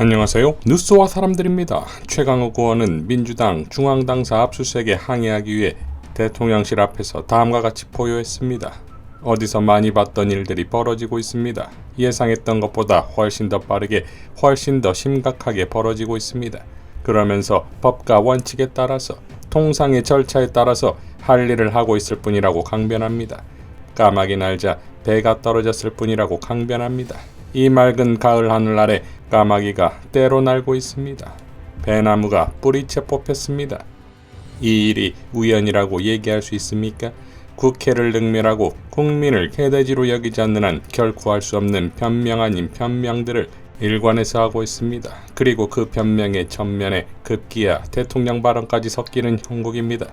안녕하세요. 뉴스와 사람들입니다. 최강욱 의원은 민주당 중앙당사 압수수색에 항의하기 위해 대통령실 앞에서 다음과 같이 포효했습니다. 어디서 많이 봤던 일들이 벌어지고 있습니다. 예상했던 것보다 훨씬 더 빠르게, 훨씬 더 심각하게 벌어지고 있습니다. 그러면서 법과 원칙에 따라서, 통상의 절차에 따라서 할 일을 하고 있을 뿐이라고 강변합니다. 까마귀 날자 배가 떨어졌을 뿐이라고 강변합니다. 이 맑은 가을 하늘 아래 까마귀가 때로 날고 있습니다. 배나무가 뿌리채 뽑혔습니다. 이 일이 우연이라고 얘기할 수 있습니까? 국회를 능멸하고 국민을 개돼지로 여기지 않는 한 결코 할 수 없는 변명 아닌 변명들을 일관해서 하고 있습니다. 그리고 그 변명의 전면에 급기야 대통령 발언까지 섞이는 형국입니다.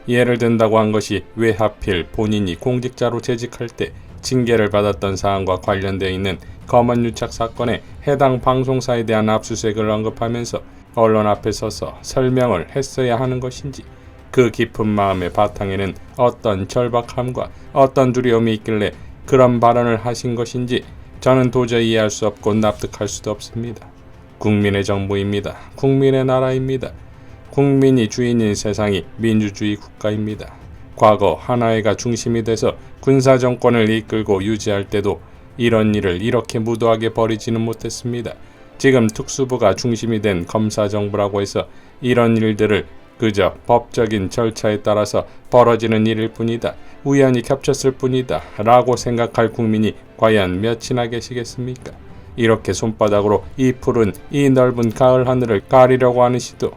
예를 든다고 한 것이 왜 하필 본인이 공직자로 재직할 때 징계를 받았던 사안과 관련되어 있는 검언 유착 사건에 해당 방송사에 대한 압수수색을 언급하면서 언론 앞에 서서 설명을 했어야 하는 것인지, 그 깊은 마음의 바탕에는 어떤 절박함과 어떤 두려움이 있길래 그런 발언을 하신 것인지 저는 도저히 이해할 수 없고 납득할 수도 없습니다. 국민의 정부입니다. 국민의 나라입니다. 국민이 주인인 세상이 민주주의 국가입니다. 과거 하나회가 중심이 돼서 군사정권을 이끌고 유지할 때도 이런 일을 이렇게 무도하게 벌이지는 못했습니다. 지금 특수부가 중심이 된 검사정부라고 해서 이런 일들을 그저 법적인 절차에 따라서 벌어지는 일일 뿐이다, 우연히 겹쳤을 뿐이다 라고 생각할 국민이 과연 몇이나 계시겠습니까? 이렇게 손바닥으로 이 푸른 이 넓은 가을 하늘을 가리려고 하는 시도,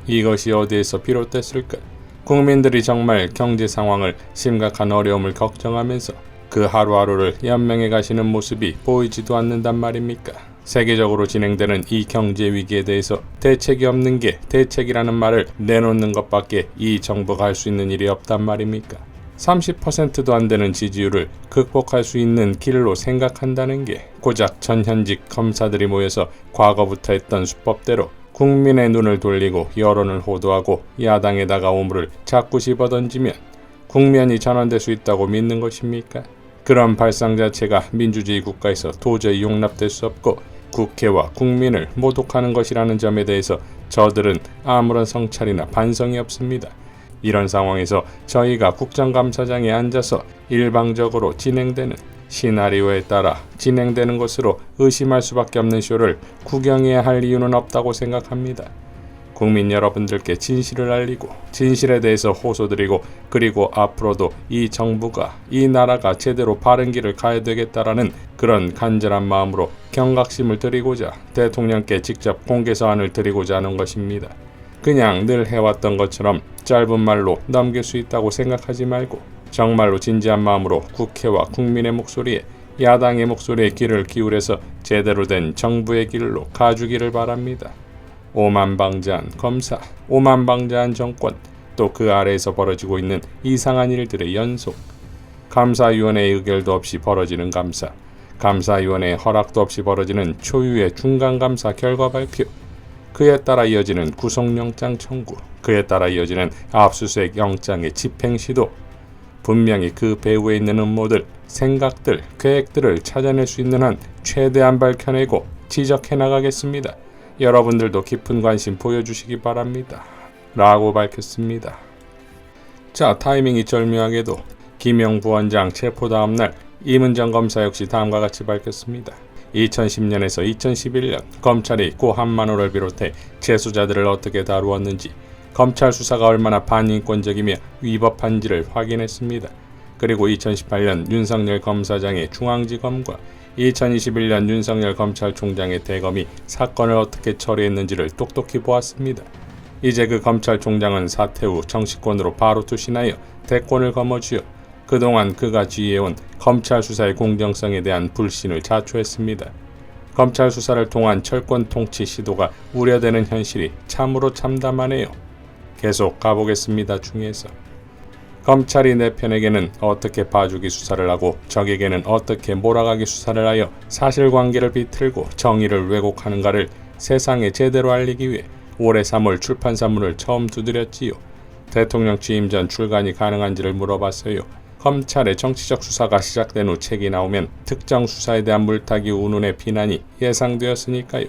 이것이 어디에서 비롯됐을까? 국민들이 정말 경제 상황을, 심각한 어려움을 걱정하면서 그 하루하루를 연명해 가시는 모습이 보이지도 않는단 말입니까? 세계적으로 진행되는 이 경제 위기에 대해서 대책이 없는 게 대책이라는 말을 내놓는 것밖에 이 정부가 할 수 있는 일이 없단 말입니까? 30%도 안 되는 지지율을 극복할 수 있는 길로 생각한다는 게 고작 전현직 검사들이 모여서 과거부터 했던 수법대로 국민의 눈을 돌리고 여론을 호도하고 야당에다가 오물을 자꾸 집어던지면 국면이 전환될 수 있다고 믿는 것입니까? 그런 발상 자체가 민주주의 국가에서 도저히 용납될 수 없고 국회와 국민을 모독하는 것이라는 점에 대해서 저들은 아무런 성찰이나 반성이 없습니다. 이런 상황에서 저희가 국정감사장에 앉아서 일방적으로 진행되는 시나리오에 따라 진행되는 것으로 의심할 수밖에 없는 쇼를 구경해야 할 이유는 없다고 생각합니다. 국민 여러분들께 진실을 알리고 진실에 대해서 호소드리고, 그리고 앞으로도 이 정부가, 이 나라가 제대로 바른 길을 가야 되겠다라는 그런 간절한 마음으로 경각심을 드리고자 대통령께 직접 공개서한을 드리고자 하는 것입니다. 그냥 늘 해왔던 것처럼 짧은 말로 넘길 수 있다고 생각하지 말고 정말로 진지한 마음으로 국회와 국민의 목소리에, 야당의 목소리에 귀를 기울여서 제대로 된 정부의 길로 가주기를 바랍니다. 오만방자한 검사, 오만방자한 정권, 또 그 아래에서 벌어지고 있는 이상한 일들의 연속, 감사위원회의 의결도 없이 벌어지는 감사, 감사위원회의 허락도 없이 벌어지는 초유의 중간감사 결과 발표, 그에 따라 이어지는 구속영장 청구, 그에 따라 이어지는 압수수색 영장의 집행시도, 분명히 그 배후에 있는 음모들, 생각들, 계획들을 찾아낼 수 있는 한 최대한 밝혀내고 지적해 나가겠습니다. 여러분들도 깊은 관심 보여주시기 바랍니다. 라고 밝혔습니다. 자, 타이밍이 절묘하게도 김영 부원장 체포 다음날 임은정 검사 역시 다음과 같이 밝혔습니다. 2010년에서 2011년 검찰이 고 한만호를 비롯해 재수자들을 어떻게 다루었는지, 검찰 수사가 얼마나 반인권적이며 위법한지를 확인했습니다. 그리고 2018년 윤석열 검사장의 중앙지검과 2021년 윤석열 검찰총장의 대검이 사건을 어떻게 처리했는지를 똑똑히 보았습니다. 이제 그 검찰총장은 사퇴 후 정치권으로 바로 투신하여 대권을 거머쥐어 그동안 그가 지휘해온 검찰 수사의 공정성에 대한 불신을 자초했습니다. 검찰 수사를 통한 철권 통치 시도가 우려되는 현실이 참으로 참담하네요. 계속 가보겠습니다. 중에서 검찰이 내 편에게는 어떻게 봐주기 수사를 하고 적에게는 어떻게 몰아가기 수사를 하여 사실관계를 비틀고 정의를 왜곡하는가를 세상에 제대로 알리기 위해 올해 3월 출판사문을 처음 두드렸지요. 대통령 취임 전 출간이 가능한지를 물어봤어요. 검찰의 정치적 수사가 시작된 후 책이 나오면 특정 수사에 대한 물타기 운운의 비난이 예상되었으니까요.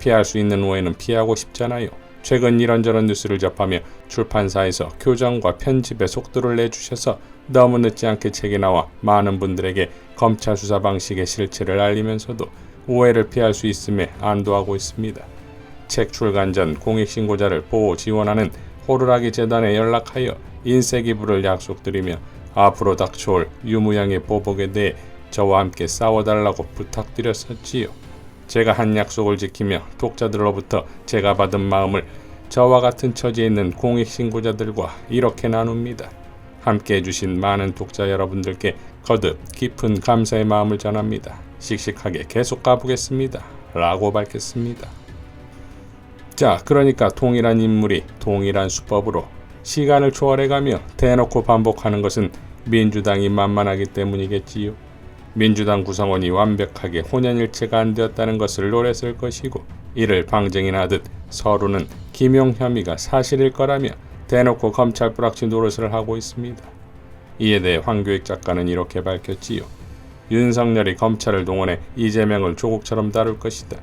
피할 수 있는 오해는 피하고 싶잖아요. 최근 이런저런 뉴스를 접하며 출판사에서 교정과 편집에 속도를 내주셔서 너무 늦지 않게 책이 나와 많은 분들에게 검찰 수사 방식의 실체를 알리면서도 오해를 피할 수 있음에 안도하고 있습니다. 책 출간 전 공익신고자를 보호 지원하는 호루라기 재단에 연락하여 인쇄기부를 약속드리며 앞으로 닥쳐올 유무양의 보복에 대해 저와 함께 싸워달라고 부탁드렸었지요. 제가 한 약속을 지키며 독자들로부터 제가 받은 마음을 저와 같은 처지에 있는 공익신고자들과 이렇게 나눕니다. 함께 해주신 많은 독자 여러분들께 거듭 깊은 감사의 마음을 전합니다. 씩씩하게 계속 가보겠습니다. 라고 밝혔습니다. 자, 그러니까 동일한 인물이 동일한 수법으로 시간을 초월해가며 대놓고 반복하는 것은 민주당이 만만하기 때문이겠지요. 민주당 구성원이 완벽하게 혼연일체가 안 되었다는 것을 노렸을 것이고 이를 방증이나듯 서로는 김용 혐의가 사실일 거라며 대놓고 검찰 뿌락치 노릇을 하고 있습니다. 이에 대해 황교익 작가는 이렇게 밝혔지요. 윤석열이 검찰을 동원해 이재명을 조국처럼 다룰 것이다.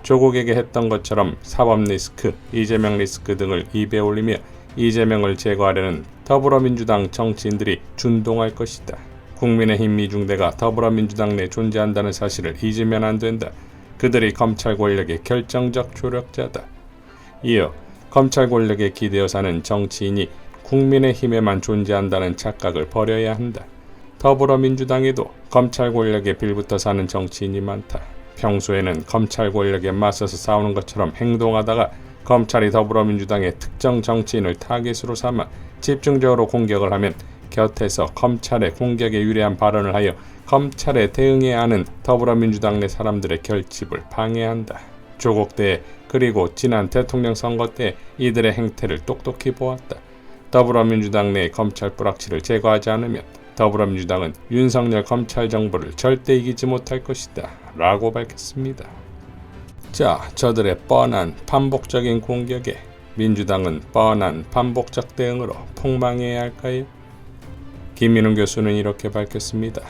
조국에게 했던 것처럼 사법 리스크, 이재명 리스크 등을 입에 올리며 이재명을 제거하려는 더불어민주당 정치인들이 준동할 것이다. 국민의힘 이중대가 더불어민주당 내 존재한다는 사실을 잊으면 안 된다. 그들이 검찰 권력의 결정적 조력자다. 이어 검찰 권력에 기대어 사는 정치인이 국민의힘에만 존재한다는 착각을 버려야 한다. 더불어민주당에도 검찰 권력에 빌붙어 사는 정치인이 많다. 평소에는 검찰 권력에 맞서서 싸우는 것처럼 행동하다가 검찰이 더불어민주당의 특정 정치인을 타깃으로 삼아 집중적으로 공격을 하면 곁에서 검찰의 공격에 유리한 발언을 하여 검찰에 대응해야 하는 더불어민주당 내 사람들의 결집을 방해한다. 조국 때 그리고 지난 대통령 선거 때 이들의 행태를 똑똑히 보았다. 더불어민주당 내 검찰 뿌락치를 제거하지 않으면 더불어민주당은 윤석열 검찰 정부를 절대 이기지 못할 것이다. 라고 밝혔습니다. 자, 저들의 뻔한 반복적인 공격에 민주당은 뻔한 반복적 대응으로 폭망해야 할까요? 김민웅 교수는 이렇게 밝혔습니다.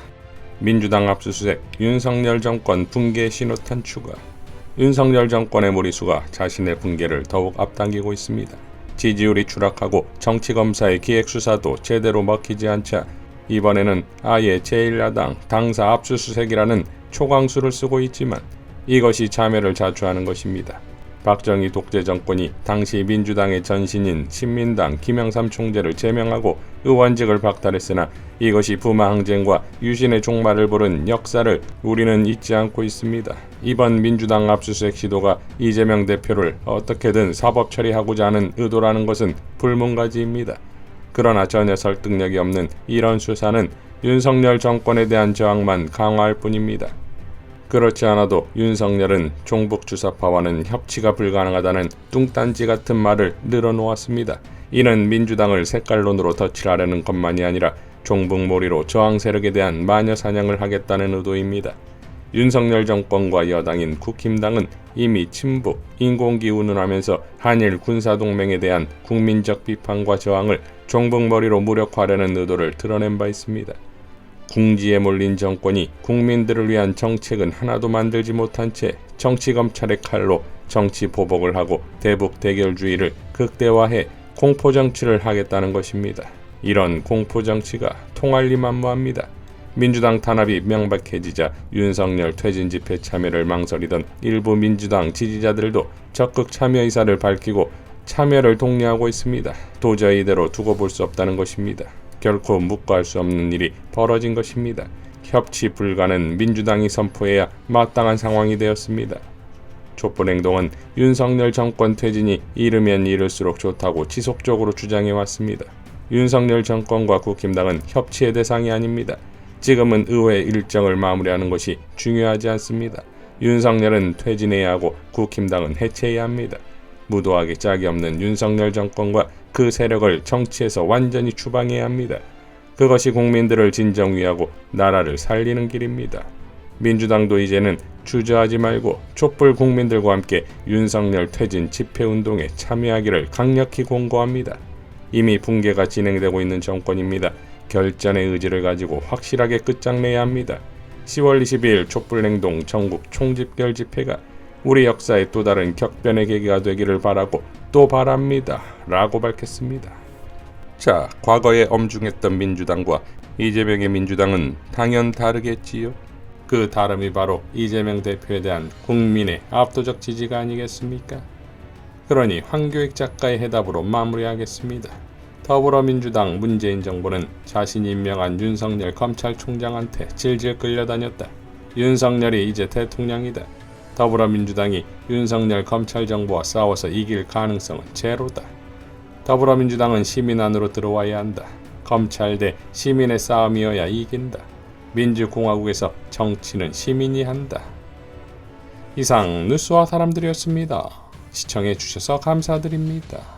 민주당 압수수색, 윤석열 정권 붕괴 신호탄 추가. 윤석열 정권의 무리수가 자신의 붕괴를 더욱 앞당기고 있습니다. 지지율이 추락하고 정치검사의 기획수사도 제대로 먹히지 않자 이번에는 아예 제1야당 당사 압수수색이라는 초강수를 쓰고 있지만 이것이 자멸을 자초하는 것입니다. 박정희 독재 정권이 당시 민주당의 전신인 신민당 김영삼 총재를 제명하고 의원직을 박탈했으나 이것이 부마항쟁과 유신의 종말을 부른 역사를 우리는 잊지 않고 있습니다. 이번 민주당 압수수색 시도가 이재명 대표를 어떻게든 사법 처리하고자 하는 의도라는 것은 불문가지입니다. 그러나 전혀 설득력이 없는 이런 수사는 윤석열 정권에 대한 저항만 강화할 뿐입니다. 그렇지 않아도 윤석열은 종북주사파와는 협치가 불가능하다는 뚱딴지 같은 말을 늘어놓았습니다. 이는 민주당을 색깔론으로 덧칠하려는 것만이 아니라 종북몰이로 저항 세력에 대한 마녀 사냥을 하겠다는 의도입니다. 윤석열 정권과 여당인 국힘당은 이미 친북, 인공기 운운하면서 한일 군사동맹에 대한 국민적 비판과 저항을 종북몰이로 무력화하려는 의도를 드러낸 바 있습니다. 궁지에 몰린 정권이 국민들을 위한 정책은 하나도 만들지 못한 채 정치검찰의 칼로 정치 보복을 하고 대북 대결주의를 극대화해 공포정치를 하겠다는 것입니다. 이런 공포정치가 통할 리 만무합니다. 민주당 탄압이 명백해지자 윤석열 퇴진 집회 참여를 망설이던 일부 민주당 지지자들도 적극 참여 의사를 밝히고 참여를 독려하고 있습니다. 도저히 이대로 두고 볼 수 없다는 것입니다. 결코 묵과할 수 없는 일이 벌어진 것입니다. 협치 불가는 민주당이 선포해야 마땅한 상황이 되었습니다. 촛불행동은 윤석열 정권 퇴진이 이르면 이를수록 좋다고 지속적으로 주장해왔습니다. 윤석열 정권과 국힘당은 협치의 대상이 아닙니다. 지금은 의회 일정을 마무리하는 것이 중요하지 않습니다. 윤석열은 퇴진해야 하고 국힘당은 해체해야 합니다. 무도하게 짝이 없는 윤석열 정권과 그 세력을 정치에서 완전히 추방해야 합니다. 그것이 국민들을 진정위하고 나라를 살리는 길입니다. 민주당도 이제는 주저하지 말고 촛불 국민들과 함께 윤석열 퇴진 집회운동에 참여하기를 강력히 공고합니다. 이미 붕괴가 진행되고 있는 정권입니다. 결전의 의지를 가지고 확실하게 끝장내야 합니다. 10월 22일 촛불행동 전국 총집결 집회가 우리 역사의 또 다른 격변의 계기가 되기를 바라고 또 바랍니다. 라고 밝혔습니다. 자, 과거에 엄중했던 민주당과 이재명의 민주당은 당연 다르겠지요. 그 다름이 바로 이재명 대표에 대한 국민의 압도적 지지가 아니겠습니까? 그러니 황교익 작가의 해답으로 마무리하겠습니다. 더불어민주당 문재인 정부는 자신이 임명한 윤석열 검찰총장한테 질질 끌려다녔다. 윤석열이 이제 대통령이다. 더불어민주당이 윤석열 검찰정부와 싸워서 이길 가능성은 제로다. 더불어민주당은 시민 안으로 들어와야 한다. 검찰 대 시민의 싸움이어야 이긴다. 민주공화국에서 정치는 시민이 한다. 이상 뉴스와 사람들이었습니다. 시청해 주셔서 감사드립니다.